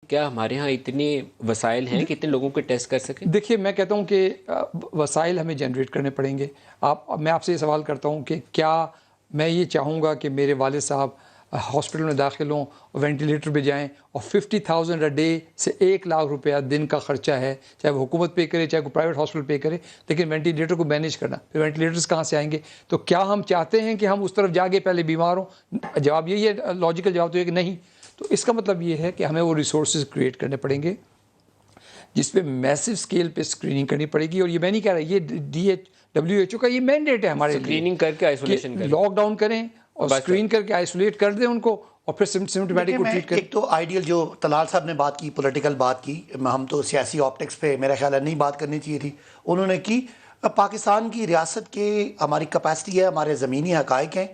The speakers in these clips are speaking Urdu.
کیا ہمارے ہاں اتنے وسائل ہیں کہ اتنے لوگوں کو ٹیسٹ کر سکیں؟ دیکھیے میں کہتا ہوں کہ وسائل ہمیں جنریٹ کرنے پڑیں گے. میں آپ سے یہ سوال کرتا ہوں کہ کیا میں یہ چاہوں گا کہ میرے والد صاحب ہاسپٹل میں داخل ہوں اور وینٹیلیٹر پہ جائیں اور 50,000 اے ڈے سے 1,00,000 دن کا خرچہ ہے, چاہے وہ حکومت پے کرے چاہے کوئی پرائیویٹ ہاسپٹل پے کرے, لیکن وینٹیلیٹر کو مینیج کرنا, پھر وینٹیلیٹرز کہاں سے آئیں گے؟ تو کیا ہم چاہتے ہیں کہ ہم اس طرف جاگے پہلے بیمار ہوں؟ جواب یہی ہے, لاجیکل جواب تو یہ کہ نہیں. تو اس کا مطلب یہ ہے کہ ہمیں وہ ریسورسز کریٹ کرنے پڑیں گے جس پہ میسو اسکیل پہ اسکریننگ کرنی پڑے گی. اور یہ میں نہیں کہہ رہا, یہ WHO کا یہ مینڈیٹ ہے ہمارے لیے, اسکریننگ کر کے آئسولیشن کریں, لاک ڈاؤن کریں اور اسکرین کر کے آئسولیٹ کر دیں ان کو اور پھر سمپٹومیٹک کو ٹریٹ کریں. ایک تو آئیڈیل جو طلال صاحب نے بات کی, پولیٹیکل بات کی, ہم تو سیاسی آپٹکس پہ میرا خیال ہے نہیں بات کرنی چاہیے تھی, انہوں نے کی. پاکستان کی ریاست کے ہماری کیپیسٹی ہے, ہمارے زمینی حقائق ہیں,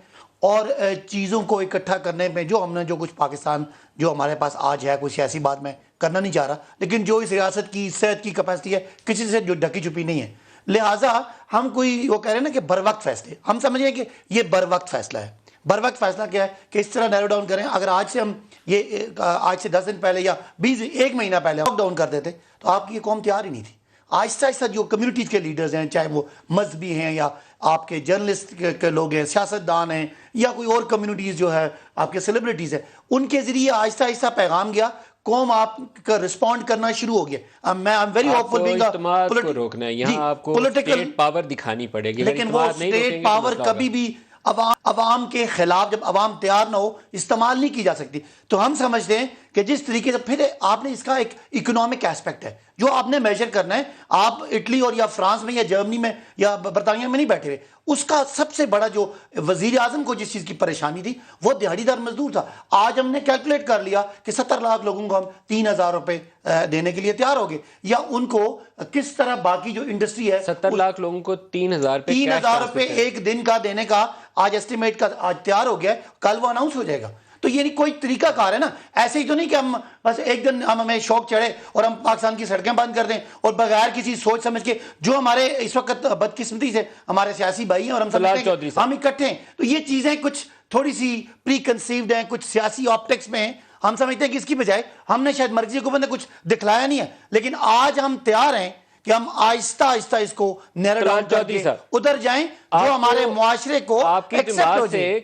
اور چیزوں کو اکٹھا کرنے میں جو ہم نے جو کچھ پاکستان جو ہمارے پاس آج ہے, کوئی سیاسی بات میں کرنا نہیں چاہ رہا, لیکن جو اس ریاست کی صحت کی کیپیسٹی ہے کسی سے جو ڈھکی چھپی نہیں ہے, لہٰذا ہم کوئی وہ کہہ رہے ہیں نا کہ بر وقت فیصلے, ہم سمجھیں کہ یہ بر وقت فیصلہ ہے. بر وقت فیصلہ کیا ہے کہ اس طرح نیرو ڈاؤن کریں. اگر آج سے ہم یہ آج سے 10 دن پہلے یا 1 مہینہ پہلے لاک ڈاؤن کر دیتے تو آپ کی یہ قوم تیار ہی نہیں تھی. آہستہ آہستہ جو کمیونٹیز کے لیڈرز ہیں, چاہے وہ مذہبی ہیں یا آپ کے جرنلسٹ کے لوگ ہیں, سیاستدان ہیں, یا کوئی اور کمیونٹیز جو ہے آپ کے سیلیبریٹیز ہیں, ان کے ذریعے آہستہ آہستہ پیغام گیا, قوم آپ کا رسپونڈ کرنا شروع ہو گیا. میں ویری ہوپ فل بینگ اجتماعات کو روکنا ہے, یہاں آپ کو اسٹیٹ پاور دکھانی پڑے گی, لیکن وہ اسٹیٹ پاور کبھی بھی عوام کے خلاف, جب عوام تیار نہ ہو, استعمال نہیں کی جا سکتی. تو ہم سمجھتے ہیں کہ جس طریقے سے پھر آپ نے اس کا ایک اکنامک ایسپیکٹ ہے جو آپ نے میجر کرنا ہے. آپ اٹلی اور یا فرانس میں یا جرمنی میں یا برطانیہ میں نہیں بیٹھے ہوئے. اس کا سب سے بڑا جو وزیر اعظم کو جس چیز کی پریشانی تھی وہ دیہڑی دار مزدور تھا. آج ہم نے کیلکولیٹ کر لیا کہ 70 لاکھ لوگوں کو ہم 3,000 روپے دینے کے لیے تیار ہو گئے, یا ان کو کس طرح باقی جو انڈسٹری ہے 70 لاکھ لوگوں کو 3,000 روپے ایک دن کا دینے کا آج ایسٹیمیٹ کا آج تیار ہو گیا ہے, کل وہ اناؤنس ہو جائے گا. تو یہ کوئی طریقہ کار ہے نا, ایسے ہی تو نہیں کہ ہم بس ایک دن ہمیں شوق چڑھے اور ہم پاکستان کی سڑکیں بند کر دیں اور بغیر کسی سوچ سمجھ کے, جو ہمارے اس وقت بدقسمتی سے ہمارے سیاسی بھائی ہیں اور ہم سمجھتے ہیں ہم اکٹھے ہیں, تو یہ چیزیں کچھ تھوڑی سی پری کنسیوڈ ہیں, کچھ سیاسی آپٹکس میں ہیں. ہم سمجھتے ہیں کہ اس کی بجائے ہم نے شاید مرکزی حکومت نے کچھ دکھلایا نہیں ہے, لیکن آج ہم تیار ہیں کہ ہم آہستہ آہستہ اس کو نیرو ڈاؤن کر کے ادھر جائیں جو ہمارے معاشرے کو ایکسپٹ ہو جائے.